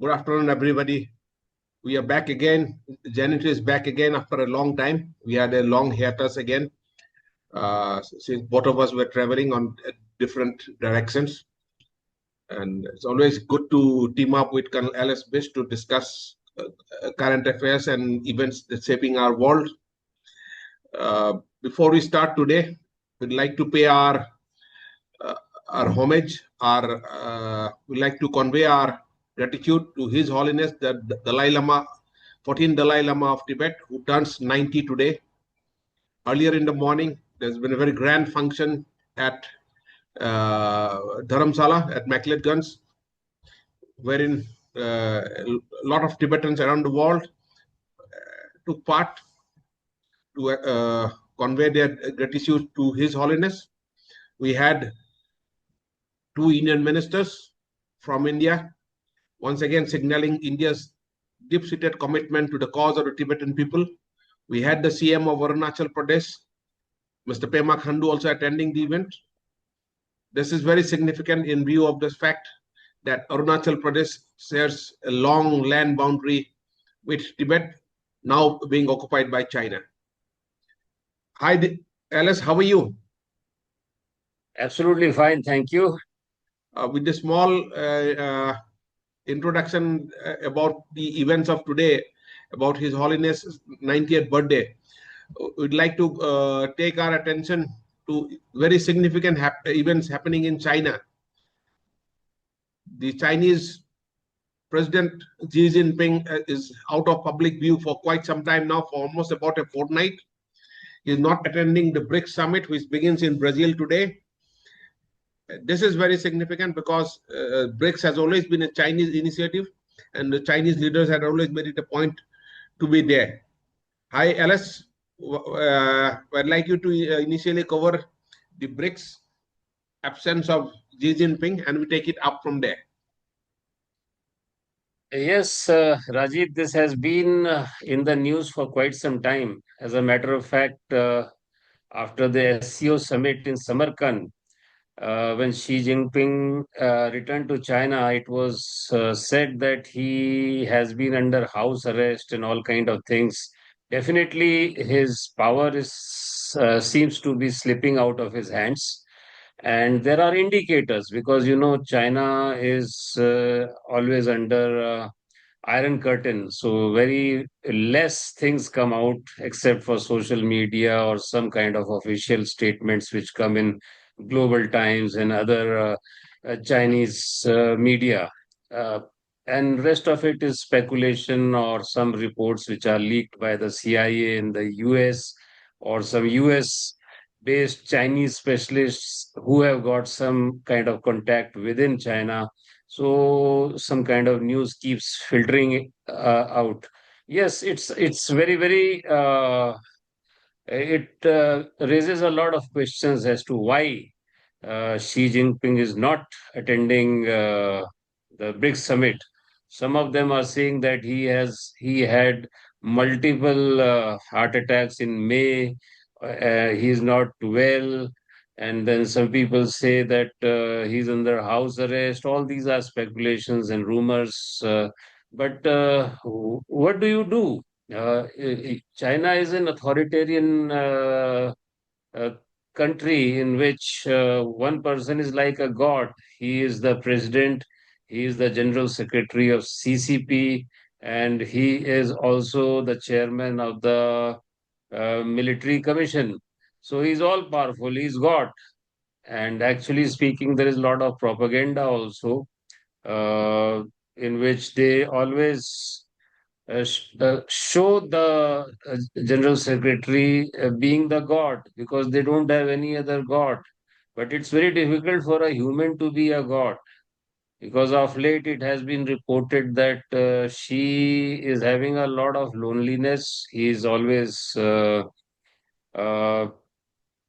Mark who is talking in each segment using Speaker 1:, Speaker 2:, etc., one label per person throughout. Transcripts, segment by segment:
Speaker 1: Good afternoon, everybody. We are back again. Janet is back again after a long time. We had a long hiatus again since both of us were traveling on different directions. And it's always good to team up with Colonel Alice Bish to discuss current affairs and events that shaping our world. Before we start today, we'd like to pay uh, our homage, we'd like to convey our gratitude to His Holiness the Dalai Lama, 14th Dalai Lama of Tibet, who turns 90 today. Earlier in the morning, there's been a very grand function at Dharamsala at Makletganj, wherein a lot of Tibetans around the world took part to convey their gratitude to His Holiness. We had two Indian ministers from India, once again signaling India's deep-seated commitment to the cause of the Tibetan people. We had the CM of Arunachal Pradesh, Mr. Pema Khandu, also attending the event. This is very significant in view of the fact that Arunachal Pradesh shares a long land boundary with Tibet, now being occupied by China. Hi, Alice, how are you?
Speaker 2: Absolutely fine, thank you.
Speaker 1: With the small introduction about the events of today, about His Holiness' 90th birthday, we'd like to take our attention to very significant events happening in China. The Chinese President Xi Jin Ping is out of public view for quite some time now, for almost about a fortnight. He is not attending the BRICS summit, which begins in Brazil today. This is very significant because BRICS has always been a Chinese initiative, and the Chinese leaders had always made it a point to be there. Hi, Alice. I'd like you to initially cover the BRICS absence of Xi Jinping, and we take it up from there.
Speaker 2: Yes, Rajiv, this has been in the news for quite some time. As a matter of fact, after the SCO summit in Samarkand, when Xi Jinping returned to China, it was said that he has been under house arrest and all kind of things. Definitely, his power is seems to be slipping out of his hands. And there are indicators because China is always under Iron Curtain, so very less things come out except for social media or some kind of official statements which come in Global Times and other Chinese media. Uh, and rest of it is speculation or some reports which are leaked by the CIA in the US or some US based Chinese specialists who have got some kind of contact within China. So some kind of news keeps filtering out. Yes, it's very it raises a lot of questions as to why Xi Jinping is not attending the BRICS summit. Some of them are saying that he had multiple heart attacks in May. He is not well, and then some people say that he's under house arrest. All these are speculations and rumors. But what do you do? China is an authoritarian uh, country in which one person is like a god. He is the president, he is the general secretary of CCP, and he is also the chairman of the military commission. So he's all powerful, he's God. And actually speaking, there is a lot of propaganda also, uh, in which they always show the general secretary being the god because they don't have any other god. But it's very difficult for a human to be a god because of late it has been reported that she is having a lot of loneliness. He is always uh,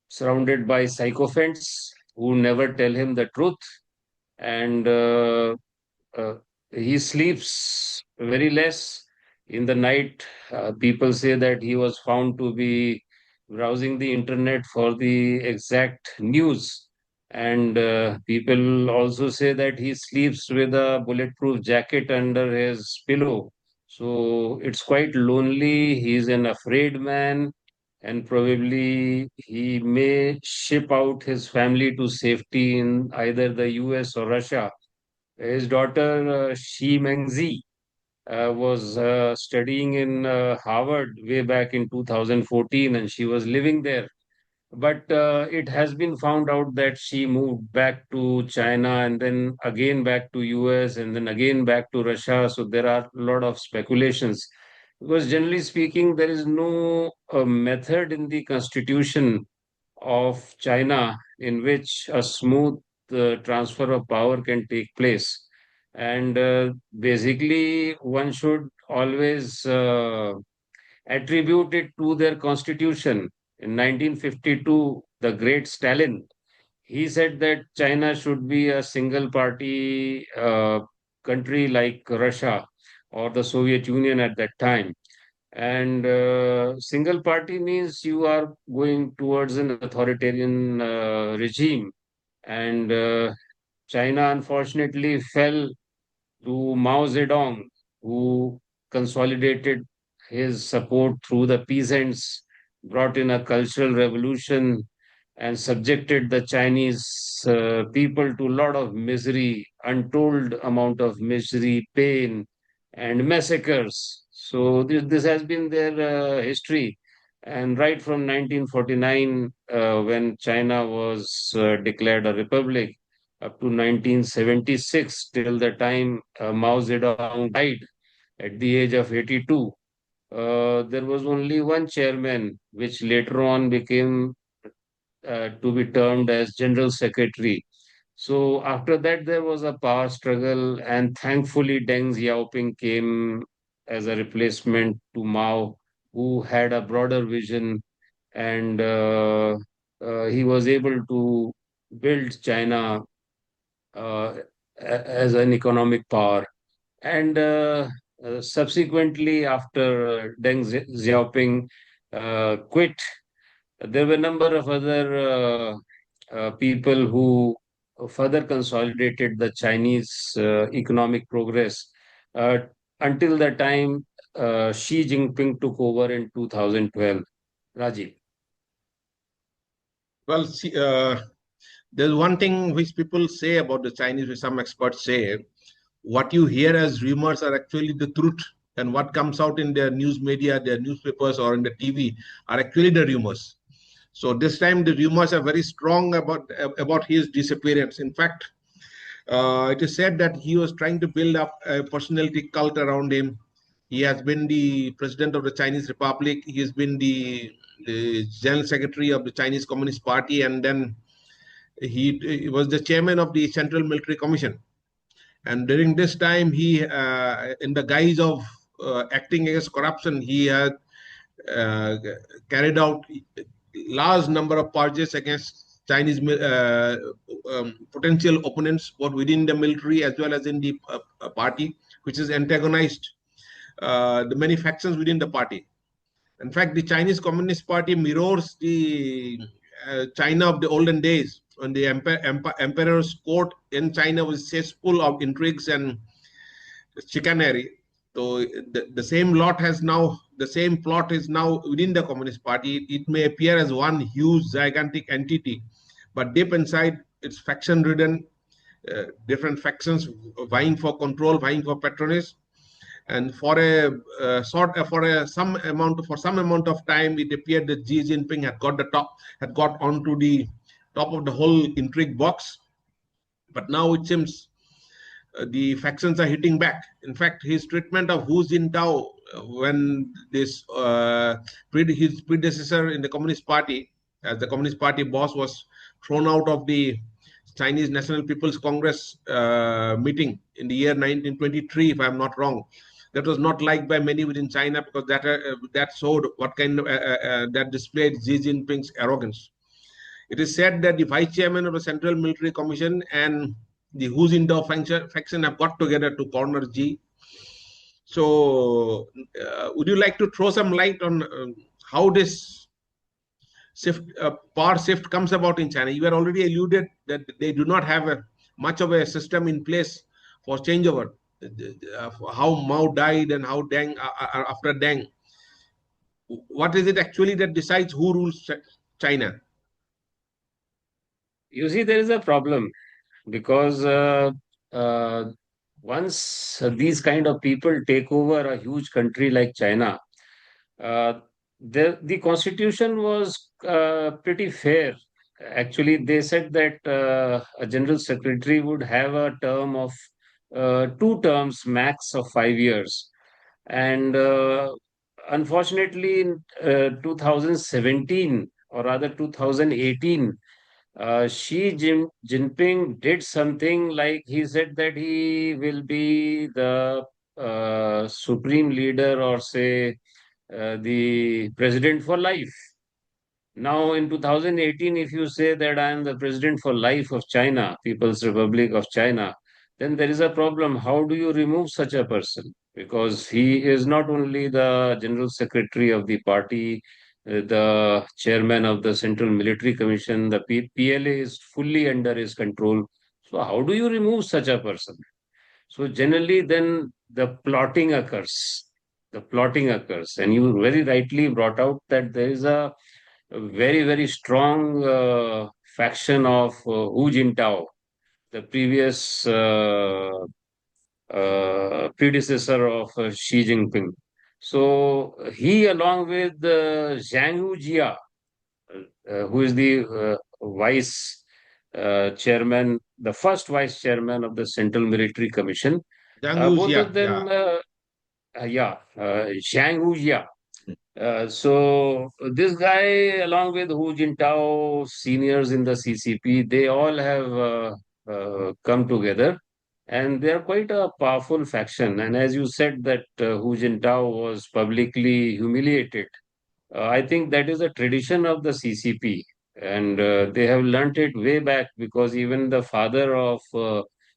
Speaker 2: surrounded by sycophants who never tell him the truth, and uh, he sleeps very less in the night. People say that he was found to be browsing the internet for the exact news, And people also say that he sleeps with a bulletproof jacket under his pillow. So it's quite lonely. He's an afraid man, and probably he may ship out his family to safety in either the US or Russia. His daughter, Xi Mengzi, was studying in Harvard way back in 2014, and she was living there. But it has been found out that she moved back to China and then again back to US and then again back to Russia. So there are a lot of speculations. Because generally speaking, there is no method in the constitution of China in which a smooth transfer of power can take place. And basically, one should always attribute it to their constitution. In 1952, the great Stalin, he said that China should be a single party country like Russia or the Soviet Union at that time. And single party means you are going towards an authoritarian regime. And China unfortunately fell to Mao Zedong, who consolidated his support through the peasants, brought in a cultural revolution, and subjected the Chinese people to a lot of misery, untold amount of misery, pain, and massacres. So this has been their history. And right from 1949, when China was declared a republic, up to 1976, till the time Mao Zedong died at the age of 82. There was only one chairman, which later on became to be termed as General Secretary. So after that, there was a power struggle, and thankfully, Deng Xiaoping came as a replacement to Mao, who had a broader vision, and he was able to build China as an economic power. And subsequently, after Deng Xiaoping quit, there were a number of other people who further consolidated the Chinese economic progress uh, until the time Xi Jinping took over in 2012. Rajiv.
Speaker 1: Well, see, there's one thing which people say about the Chinese, which some experts say, what you hear as rumors are actually the truth, and what comes out in their news media, their newspapers, or in the TV are actually the rumors. So this time the rumors are very strong about his disappearance. In fact, it is said that he was trying to build up a personality cult around him. He has been the president of the Chinese Republic. He has been the general secretary of the Chinese Communist Party, and then he was the chairman of the Central Military Commission. And during this time, he, in the guise of acting against corruption, he had uh, carried out large number of purges against Chinese potential opponents, both within the military as well as in the party, which is antagonized the many factions within the party. In fact, the Chinese Communist Party mirrors the China of the olden days, when the emperor's court in China was cesspool of intrigues and chicanery. So the same plot is now within the Communist Party. It may appear as one huge, gigantic entity, but deep inside, it's faction-ridden, different factions vying for control, vying for patronage, and for a some amount of time, it appeared that Xi Jinping had got onto the top of the whole intrigue box. But now it seems the factions are hitting back. In fact, his treatment of Hu Jintao, when his predecessor in the Communist Party, as the Communist Party boss, was thrown out of the Chinese National People's Congress meeting in the year 1923, if I'm not wrong. That was not liked by many within China, because that showed what kind of that displayed Xi Jinping's arrogance. It is said that the vice chairman of the Central Military Commission and the Hu Jintao faction have got together to corner Xi. So, would you like to throw some light on how this power shift comes about in China. You were already alluded that they do not have much of a system in place for changeover. How Mao died and how Deng after Deng. What is it actually that decides who rules China?
Speaker 2: You see, there is a problem because uh, once these kind of people take over a huge country like China, uh, the constitution was pretty fair. Actually, they said that a general secretary would have a term of 2 terms max of 5 years. And unfortunately, in 2017 or rather 2018, Jinping did something like he said that he will be the supreme leader or say the president for life. Now, in 2018, if you say that I am the president for life of China, People's Republic of China, then there is a problem. How do you remove such a person? Because he is not only the general secretary of the party, the chairman of the Central Military Commission, the PLA is fully under his control. So, how do you remove such a person? So, generally, then the plotting occurs. The plotting occurs. And you very rightly brought out that there is a very, very strong faction of Hu Jintao, the previous predecessor of Xi Jinping. So he, along with Zhang Jia, who is the vice chairman, the first vice chairman of the Central Military Commission,
Speaker 1: Zhang Yu's,
Speaker 2: both
Speaker 1: yeah,
Speaker 2: of
Speaker 1: yeah.
Speaker 2: them, Zhang Jia. So this guy, along with Hu Jintao, seniors in the CCP, they all have come together, and they are quite a powerful faction. And as you said, that Hu Jintao was publicly humiliated. I think that is a tradition of the CCP, and they have learnt it way back because even the father of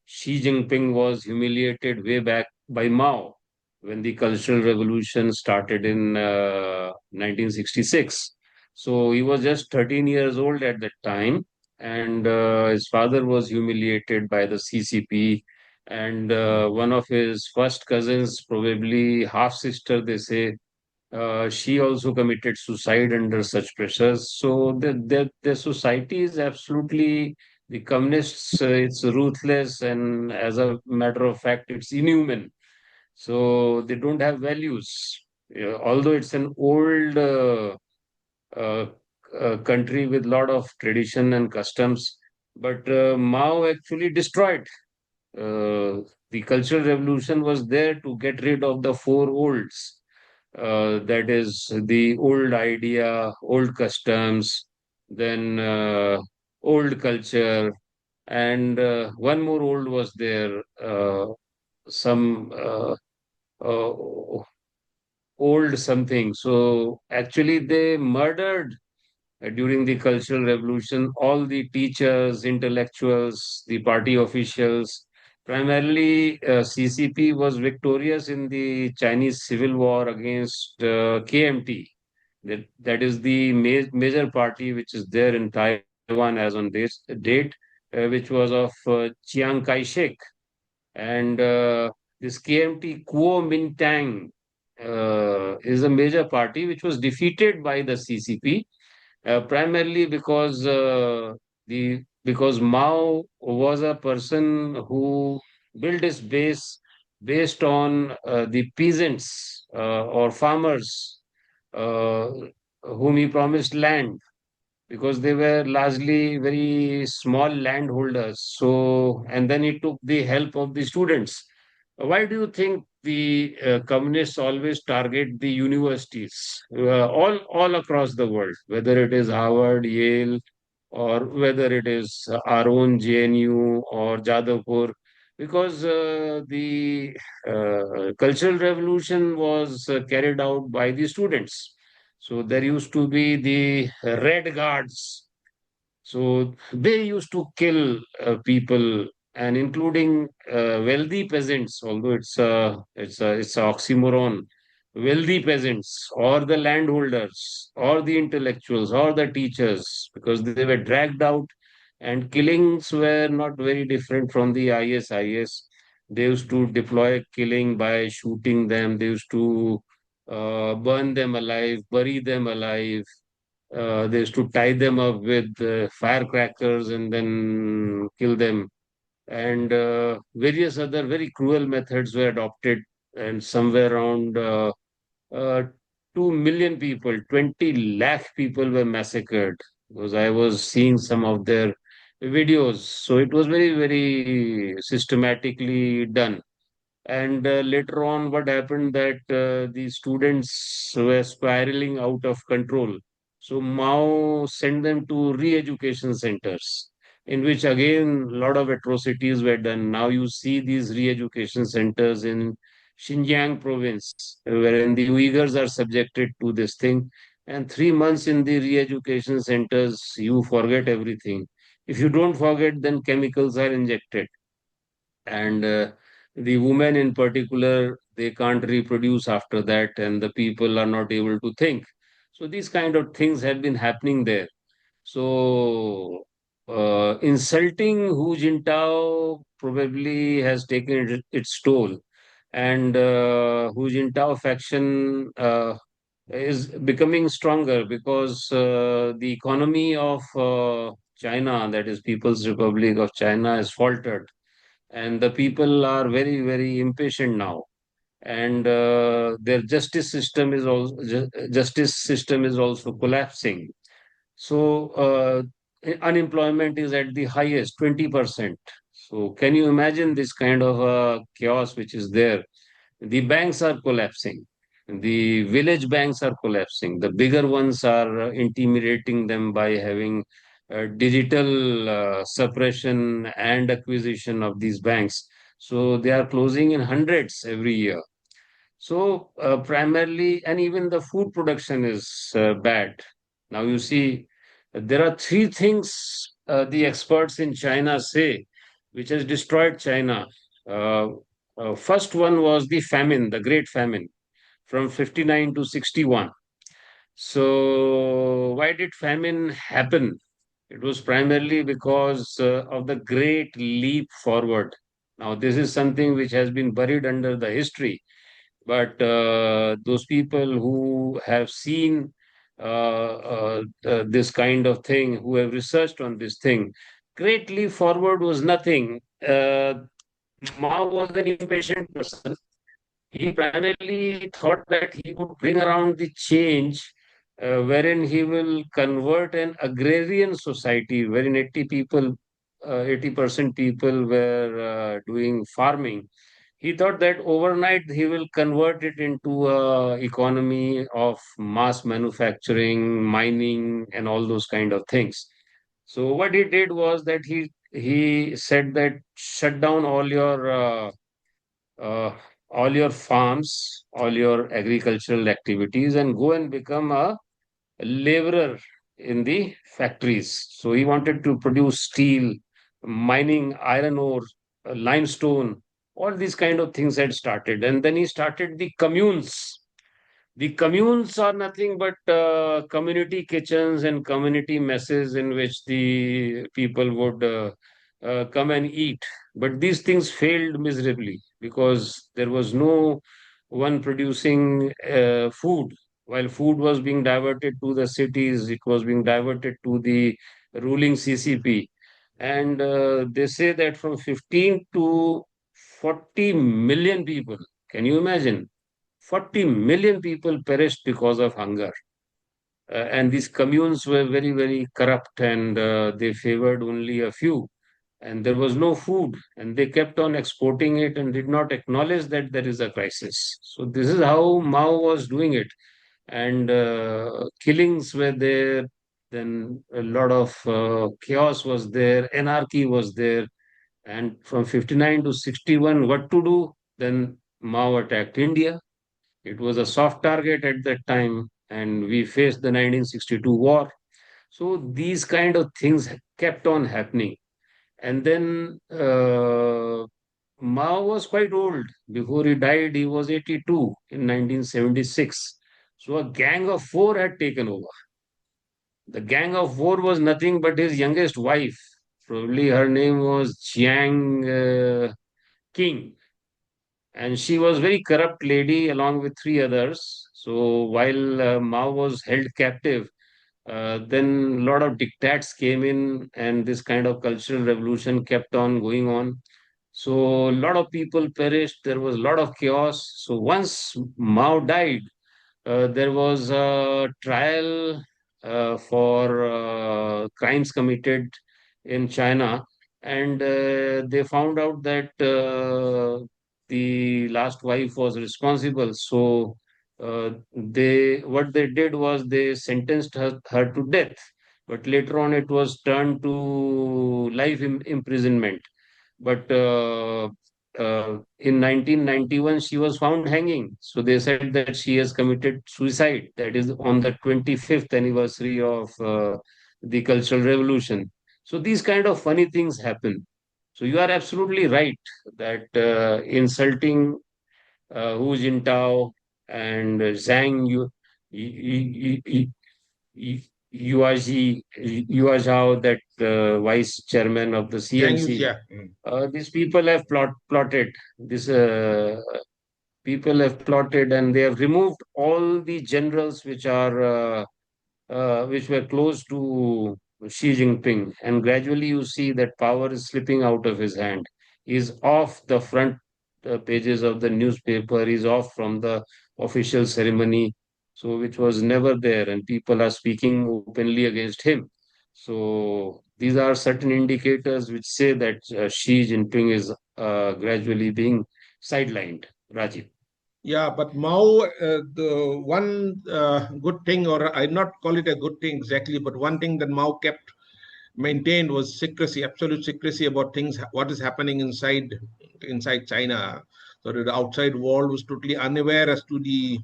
Speaker 2: Xi Jinping was humiliated way back by Mao when the Cultural Revolution started in 1966. So he was just 13 years old at that time, and his father was humiliated by the CCP. And one of his first cousins, probably half sister, they say, she also committed suicide under such pressures. So the society is absolutely the communists. It's ruthless, and as a matter of fact, it's inhuman. So they don't have values. Yeah, although it's an old uh, country with a lot of tradition and customs, but Mao actually destroyed. The Cultural Revolution was there to get rid of the four olds, that is the old idea, old customs, then old culture, and one more old was there, some uh, old something. So actually, they murdered during the Cultural Revolution all the teachers, intellectuals, the party officials. Primarily, CCP was victorious in the Chinese Civil War against KMT. That is the major party which is there in Taiwan as on this date, which was of Chiang Kai shek. And this KMT Kuomintang is a major party which was defeated by the CCP, primarily because Mao was a person who built his base based on the peasants or farmers uh, whom he promised land, because they were largely very small landholders. So, and then he took the help of the students. Why do you think the communists always target the universities all across the world, whether it is Harvard, Yale, or whether it is our own JNU or Jadavpur? Because the Cultural Revolution was carried out by the students. So there used to be the Red Guards. So they used to kill people, and including wealthy peasants. Although it's a oxymoron, wealthy peasants or the landholders or the intellectuals or the teachers, because they were dragged out, and killings were not very different from the ISIS. They used to deploy killing by shooting them. They used to burn them alive, bury them alive. They used to tie them up with firecrackers and then kill them. And various other very cruel methods were adopted. And somewhere around uh, 2 million people, 20 lakh people were massacred, because I was seeing some of their videos. So it was very, very systematically done. And later on, what happened that the students were spiraling out of control. So Mao sent them to re-education centers, in which again a lot of atrocities were done. Now you see these re-education centers in Xinjiang province, wherein the Uyghurs are subjected to this thing. And 3 months in the re-education centers, you forget everything. If you don't forget, then chemicals are injected, and the women in particular, they can't reproduce after that, and the people are not able to think. So these kind of things have been happening there. So insulting Hu Jintao probably has taken its toll, and Hu Jintao faction is becoming stronger, because the economy of China, that is People's Republic of China, has faltered, and the people are very, very impatient now, and their justice system is also collapsing. So unemployment is at the highest, 20%. So can you imagine this kind of chaos which is there? The banks are collapsing. The village banks are collapsing. The bigger ones are intimidating them by having digital suppression and acquisition of these banks. So they are closing in hundreds every year. So primarily, and even the food production is bad. Now you see, there are three things the experts in China say which has destroyed China. Uh, First one was the famine, the Great Famine from 59 to 61. So why did famine happen? It was primarily because of the great leap forward. Now, this is something which has been buried under the history, but those people who have seen this kind of thing, who have researched on this thing, Great Leap Forward was nothing. Mao was an impatient person. He primarily thought that he would bring around the change wherein he will convert an agrarian society wherein 80% people were doing farming. He thought that overnight he will convert it into a economy of mass manufacturing, mining, and all those kind of things. So what he did was that he said that shut down uh, all your farms, all your agricultural activities, and go and become a laborer in the factories. So he wanted to produce steel, mining, iron ore, limestone, all these kind of things had started. And then he started the communes. The communes are nothing but community kitchens and community messes in which the people would come and eat. But these things failed miserably because there was no one producing food. While food was being diverted to the cities, it was being diverted to the ruling CCP. And they say that from 15 to 40 million people, can you imagine? 40 million people perished because of hunger. And these communes were very, very corrupt, and they favored only a few. And there was no food, and they kept on exporting it and did not acknowledge that there is a crisis. So, this is how Mao was doing it. And killings were there, then a lot of chaos was there, anarchy was there. And from 59 to 61, what to do? Then Mao attacked India. It was a soft target at that time, and we faced the 1962 war. So these kind of things kept on happening. And then Mao was quite old. Before he died, he was 82 in 1976. So a gang of four had taken over. The gang of four was nothing but his youngest wife. Probably her name was Jiang King. And she was very corrupt lady along with three others. So while Mao was held captive, then a lot of diktats came in, and this kind of cultural revolution kept on going on. So a lot of people perished. There was a lot of chaos. So once Mao died, there was a trial for crimes committed in China, and they found out that the last wife was responsible. So they what they did was they sentenced her to death, but later on it was turned to life imprisonment. But in 1991, she was found hanging. So they said that she has committed suicide. That is on the 25th anniversary of the Cultural Revolution. So these kind of funny things happen. So you are absolutely right that insulting Hu Jintao and Zhang Yuazhao, that vice chairman of the
Speaker 1: Zhang Yu,
Speaker 2: CNC.
Speaker 1: yeah.
Speaker 2: These people have plotted. This people have plotted, and they have removed all the generals which were close to Xi Jinping. And gradually, you see that power is slipping out of his hand. He's off the front pages of the newspaper. He's off from the official ceremony, so which was never there, and people are speaking openly against him. So these are certain indicators which say that Xi Jinping is gradually being sidelined. Rajiv.
Speaker 1: Yeah, but Mao, the one good thing, or I not call it a good thing exactly, but one thing that Mao kept maintained was secrecy, absolute secrecy about things, what is happening inside China. So that the outside world was totally unaware as to the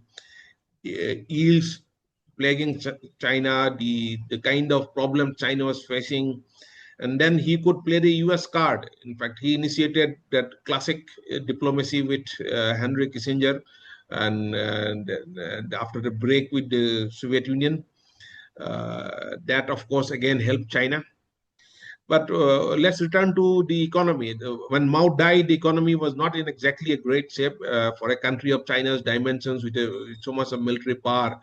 Speaker 1: ills plaguing China, the kind of problem China was facing, and then he could play the US card. In fact, he initiated that classic diplomacy with Henry Kissinger, and after the break with the Soviet Union, that of course again helped China. But let's return to the economy. When Mao died, the economy was not in exactly a great shape for a country of China's dimensions with so much of military power.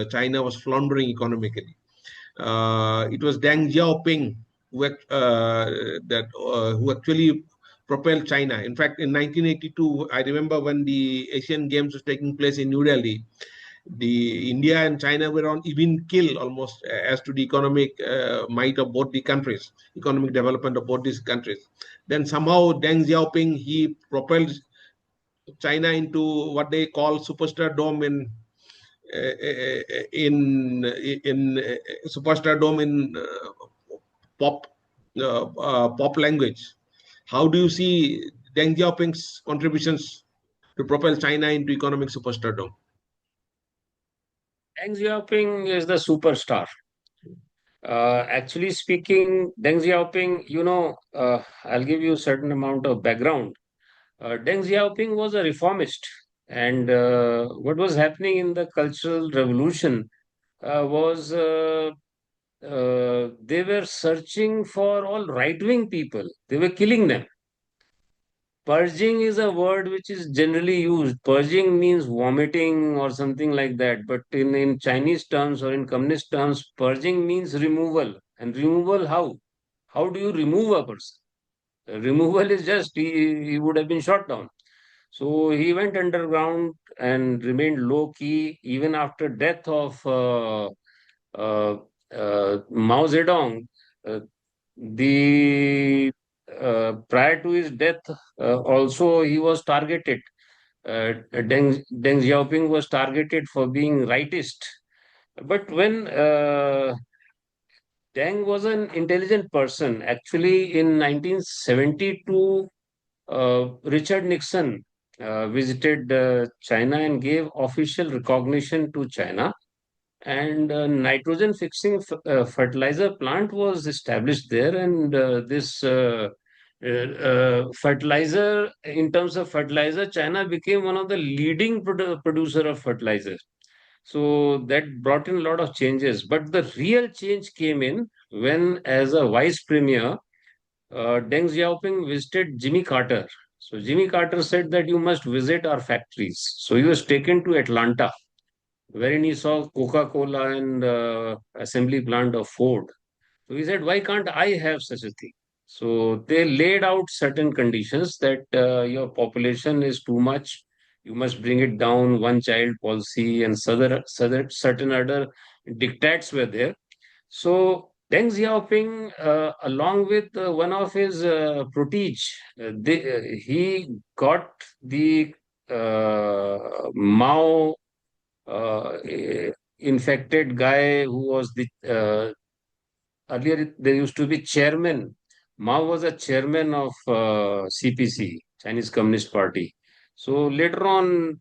Speaker 1: China was floundering economically. It was Deng Xiaoping who actually propelled China. In fact, in 1982, I remember when the Asian Games was taking place in New Delhi, the India and China were on even kill almost as to the economic might of both the countries, economic development of both these countries. Then somehow Deng Xiaoping he propelled China into what they call superstar dome in superstar dome in pop pop language. How do you see Deng Xiaoping's contributions to propel China into economic superstardom?
Speaker 2: Deng Xiaoping is the superstar. Actually speaking, Deng Xiaoping, I'll give you a certain amount of background. Deng Xiaoping was a reformist, and what was happening in the Cultural Revolution was they were searching for all right-wing people. They were killing them. Purging is a word which is generally used. Purging means vomiting or something like that. But in Chinese terms or in communist terms, purging means removal. And removal how? How do you remove a person? Removal is just he would have been shot down. So he went underground and remained low key even after death of uh, Mao Zedong. Uh, the prior to his death, also he was targeted. Deng Xiaoping was targeted for being rightist. But when Deng was an intelligent person, actually in 1972, Richard Nixon visited China and gave official recognition to China, and nitrogen fixing fertilizer plant was established there, and this Fertilizer, in terms of fertilizer, China became one of the leading producer of fertilizer. So that brought in a lot of changes. But the real change came in when, as a vice premier, Deng Xiaoping visited Jimmy Carter. So Jimmy Carter said that you must visit our factories. So he was taken to Atlanta, wherein he saw Coca-Cola and assembly plant of Ford. So he said, why can't I have such a thing? So they laid out certain conditions that your population is too much. You must bring it down, one child policy, and certain other dictats were there. So Deng Xiaoping, along with one of his protege, he got the Mao infected guy who was the earlier there used to be chairman. Mao was a chairman of CPC, Chinese Communist Party. So later on,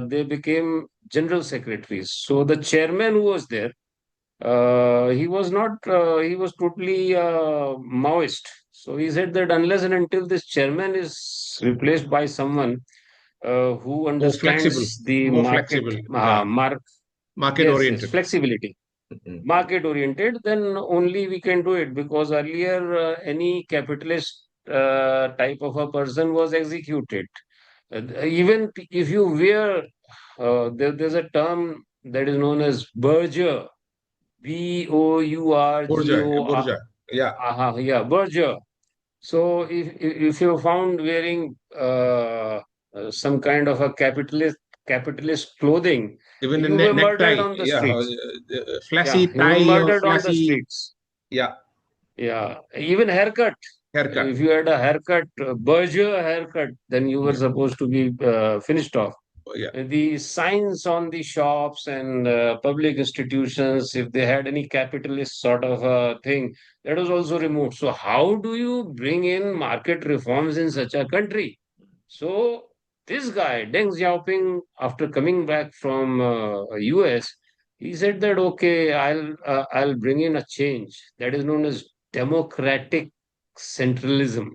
Speaker 2: they became general secretaries. So the chairman who was there, he was not, he was totally Maoist. So he said that unless and until this chairman is replaced by someone who
Speaker 1: More flexible,
Speaker 2: understands the
Speaker 1: more
Speaker 2: market,
Speaker 1: flexible. Yeah, market
Speaker 2: yes, yes,
Speaker 1: oriented.
Speaker 2: flexibility,
Speaker 1: Mhm.
Speaker 2: market oriented, then only we can do it, because earlier any capitalist type of a person was executed. Even if you wear, there's a term that is known as Berger,
Speaker 1: Burja,
Speaker 2: Bourgeois.
Speaker 1: Burja. Yeah,
Speaker 2: Yeah, Berger. So if you're found wearing some kind of a capitalist clothing,
Speaker 1: even a
Speaker 2: you were murdered
Speaker 1: necktie.
Speaker 2: on the
Speaker 1: Yeah,
Speaker 2: streets. Yeah,
Speaker 1: flashy
Speaker 2: you were
Speaker 1: tie or
Speaker 2: murdered on the
Speaker 1: flashy.
Speaker 2: streets.
Speaker 1: Yeah,
Speaker 2: Yeah, even haircut.
Speaker 1: haircut.
Speaker 2: If you had a haircut, bourgeois haircut, then you were
Speaker 1: Yeah,
Speaker 2: supposed to be finished off.
Speaker 1: yeah.
Speaker 2: The signs on the shops and public institutions, if they had any capitalist sort of a thing, that was also removed. So, how do you bring in market reforms in such a country? So, this guy, Deng Xiaoping, after coming back from US, he said that okay, I'll bring in a change that is known as democratic centralism.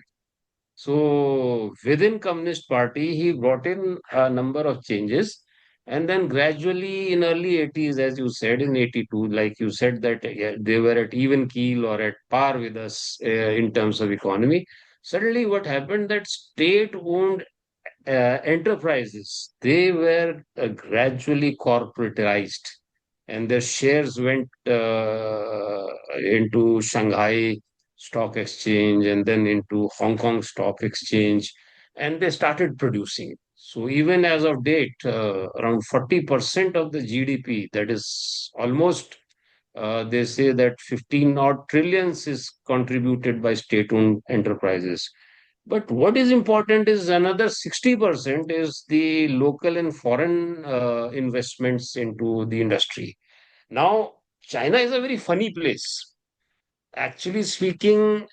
Speaker 2: So within Communist Party, he brought in a number of changes. And then gradually in early 80s, as you said, in 82, like you said that yeah, they were at even keel or at par with us in terms of economy. Suddenly what happened that state-owned enterprises, they were gradually corporatized, and their shares went into Shanghai Stock Exchange and then into Hong Kong Stock Exchange, and they started producing. So even as of date, around 40% of the GDP, that is almost, they say that 15 odd trillions is contributed by state-owned enterprises. But what is important is another 60% is the local and foreign investments into the industry. Now, China is a very funny place. Actually speaking,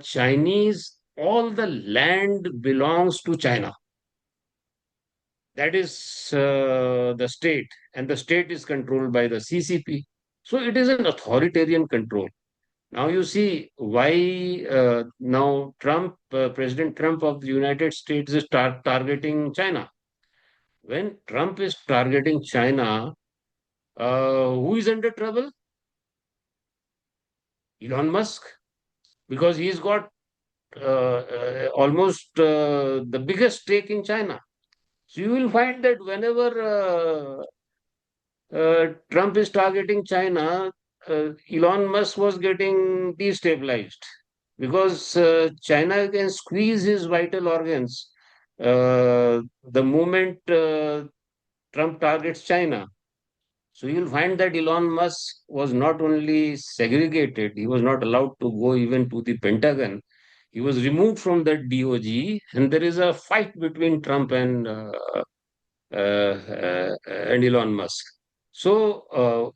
Speaker 2: Chinese, all the land belongs to China. That is the state, and the state is controlled by the CCP. So it is an authoritarian control. Now you see why now President Trump of the United States is targeting China. When Trump is targeting China, who is under trouble? Elon Musk, because he's got almost the biggest stake in China. So you will find that whenever Trump is targeting China, Elon Musk was getting destabilized because China can squeeze his vital organs the moment Trump targets China. So you'll find that Elon Musk was not only segregated, he was not allowed to go even to the Pentagon. He was removed from that DOG, and there is a fight between Trump and Elon Musk. So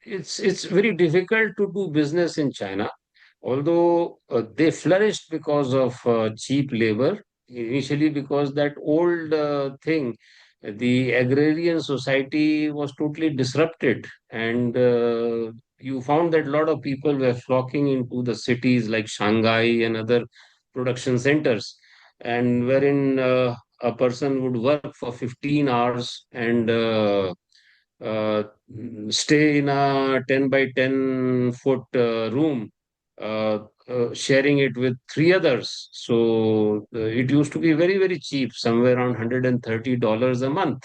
Speaker 2: it's very difficult to do business in China, although they flourished because of cheap labor. Initially, because that old thing, the agrarian society was totally disrupted, and you found that a lot of people were flocking into the cities like Shanghai and other production centers, and wherein a person would work for 15 hours and uh, stay in a 10 by 10 foot room, sharing it with three others. So it used to be very, very cheap, somewhere around $130 a month.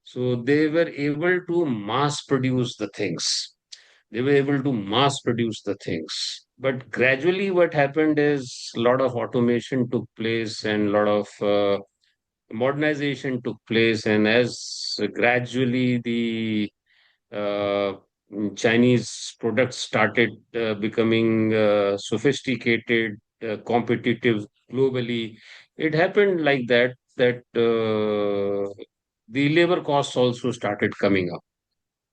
Speaker 2: So they were able to mass produce the things. They were able to mass produce the things. But gradually, what happened is a lot of automation took place and a lot of modernization took place. And as gradually the uh, Chinese products started becoming sophisticated, competitive globally, it happened like that, that the labor costs also started coming up.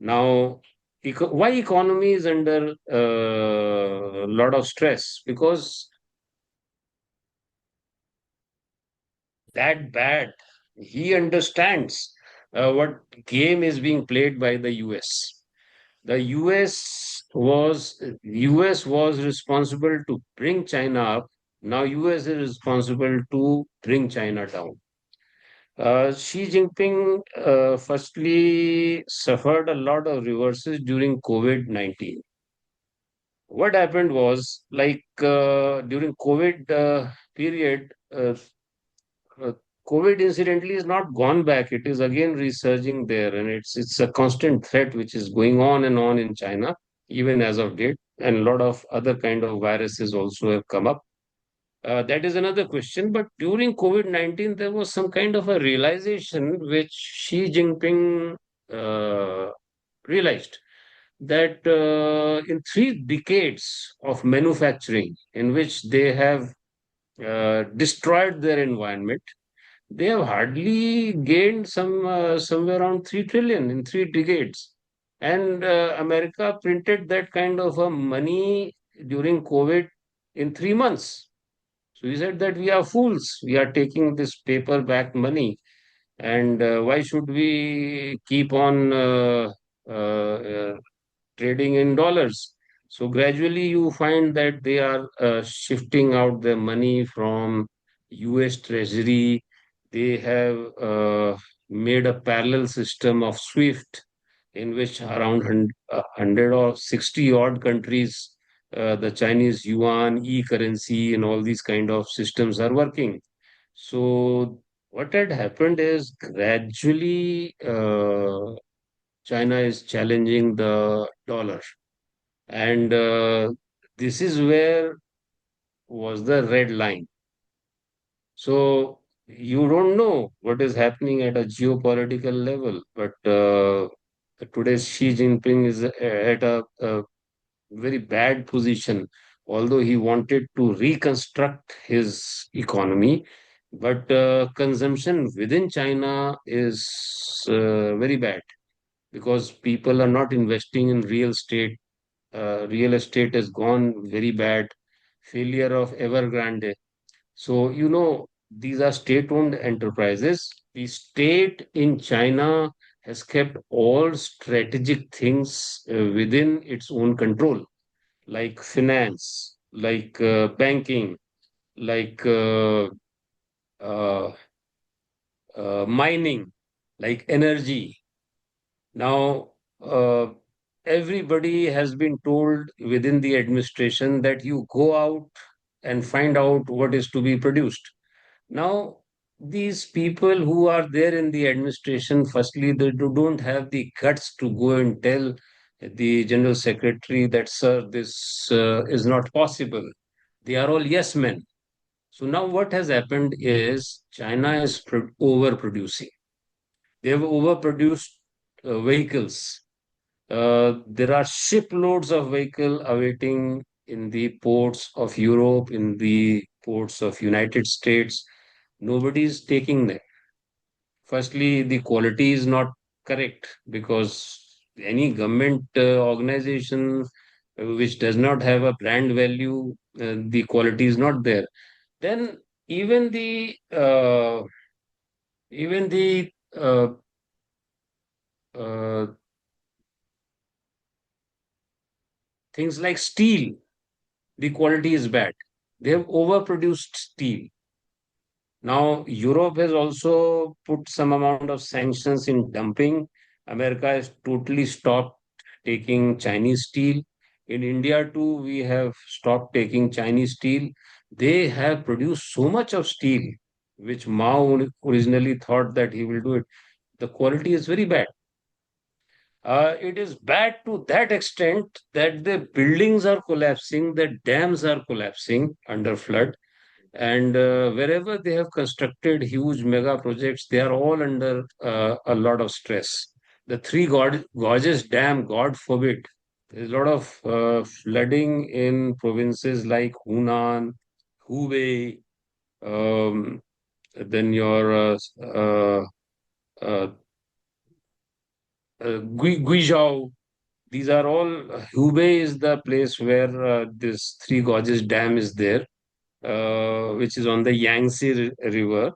Speaker 2: Now, why economy is under a lot of stress? Because that bad, he understands what game is being played by the US. The US was responsible to bring China up. Now US is responsible to bring China down. Xi Jinping firstly suffered a lot of reverses during COVID-19. What happened was, like, during COVID period, uh, COVID incidentally is not gone back. It is again resurging there, and it's a constant threat which is going on in China, even as of date. And a lot of other kind of viruses also have come up. That is another question. But during COVID-19, there was some kind of a realization which Xi Jinping uh, realized that in 3 decades of manufacturing, in which they have destroyed their environment, they have hardly gained somewhere around 3 trillion in 3 decades. And America printed that kind of a money during COVID in 3 months. So he said that we are fools. We are taking this paper back money, and why should we keep on trading in dollars? So gradually, you find that they are shifting out their money from US Treasury. They have made a parallel system of SWIFT, in which around 100 or 60 odd countries, the Chinese yuan, e-currency, and all these kind of systems are working. So what had happened is gradually China is challenging the dollar. And this is where was the red line. So you don't know what is happening at a geopolitical level, but today's Xi Jinping is at a very bad position, although he wanted to reconstruct his economy. But consumption within China is very bad because people are not investing in real estate. Real estate has gone very bad. Failure of Evergrande. So, these are state-owned enterprises. The state in China has kept all strategic things within its own control, like finance, like banking, like uh, mining, like energy. Now, everybody has been told within the administration that you go out and find out what is to be produced. Now, these people who are there in the administration, firstly, they don't have the guts to go and tell the general secretary that, sir, this is not possible. They are all yes men. So now what has happened is China is overproducing. They have overproduced vehicles. There are shiploads of vehicle awaiting in the ports of Europe, in the ports of United States. Nobody is taking them. Firstly, the quality is not correct because any government organization which does not have a brand value, the quality is not there. Then even the even the uh, things like steel, the quality is bad. They have overproduced steel. Now, Europe has also put some amount of sanctions in dumping. America has totally stopped taking Chinese steel. In India, too, we have stopped taking Chinese steel. They have produced so much of steel, which Mao originally thought that he will do it. The quality is very bad. It is bad to that extent that the buildings are collapsing, the dams are collapsing under flood, and wherever they have constructed huge mega projects, they are all under a lot of stress. The Gorges Dam, God forbid, there's a lot of flooding in provinces like Hunan, Hubei, um, then your uh, Guizhou. These are all, Hubei is the place where this Three Gorges Dam is there, which is on the Yangtze River.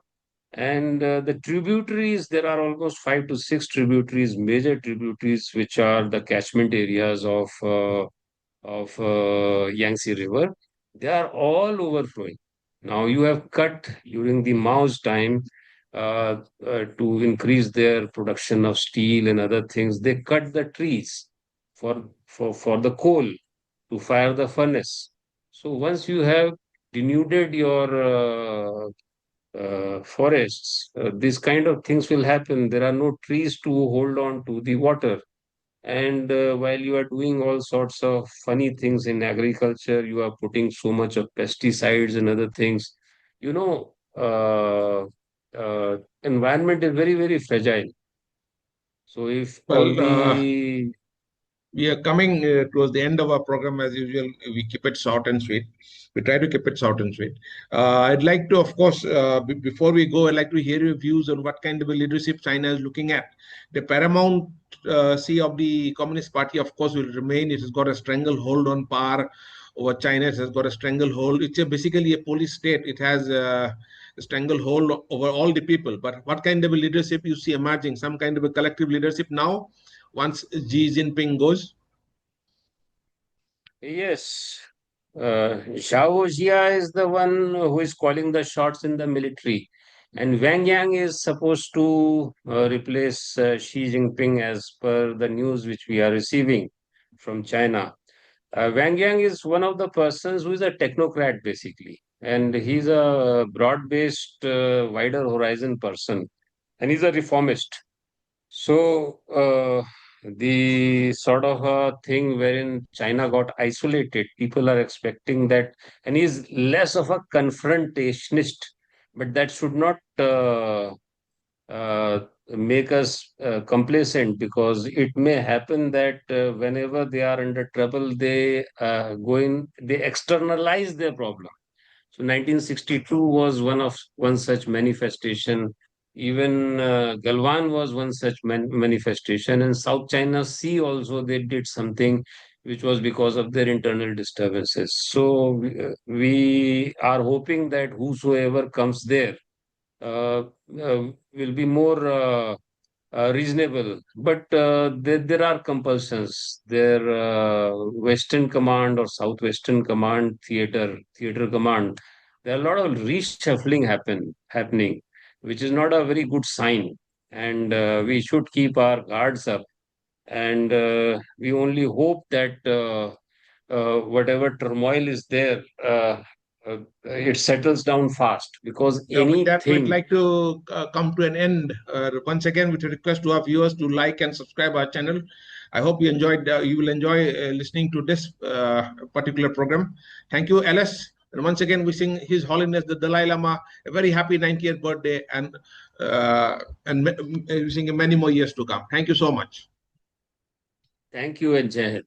Speaker 2: And the tributaries, there are almost five to six tributaries, major tributaries, which are the catchment areas of Yangtze River. They are all overflowing. Now you have cut during the Mao's time to increase their production of steel and other things. They cut the trees for the coal to fire the furnace. So once you have denuded your forests, these kind of things will happen. There are no trees to hold on to the water. And while you are doing all sorts of funny things in agriculture, you are putting so much of pesticides and other things. You know, environment is very, very fragile. So if all
Speaker 1: Well,
Speaker 2: the
Speaker 1: we are coming towards the end of our program. As usual, we keep it short and sweet. We try to keep it short and sweet. I'd like to, of course, before we go, I'd like to hear your views on what kind of a leadership China is looking at. The paramount see of the Communist Party, of course, will remain. It has got a stranglehold on power over China. It has got a stranglehold. It's basically a police state. It has a stranglehold over all the people. But what kind of a leadership you see emerging? Some kind of a collective leadership now once Xi Jinping goes?
Speaker 2: yes, Zhao Jia is the one who is calling the shots in the military, and Wang Yang is supposed to replace Xi Jinping as per the news which we are receiving from China. Wang Yang is one of the persons who is a technocrat basically, and he's a broad-based, wider horizon person, and he's a reformist. So, the sort of a thing wherein China got isolated, people are expecting that, and he's less of a confrontationist, but that should not make us complacent, because it may happen that whenever they are under trouble, they externalize their problem. So 1962 was one such manifestation. Even Galwan was one such manifestation. And South China Sea also, they did something which was because of their internal disturbances. So we are hoping that whosoever comes there will be more reasonable. But there are compulsions. Their Western Command or Southwestern Command, theater command, there are a lot of reshuffling happening, which is not a very good sign. And we should keep our guards up. And we only hope that whatever turmoil is there, it settles down fast, because
Speaker 1: Yeah, with that, we'd
Speaker 2: anything.
Speaker 1: like to come to an end. Once again, with a request to our viewers to like and subscribe our channel. I hope you enjoyed. You will enjoy listening to this particular program. Thank you, Alice. And once again, wishing His Holiness the Dalai Lama a very happy 90th birthday, and wishing him many more years to come. Thank you so much.
Speaker 2: Thank you, and Jai Hind.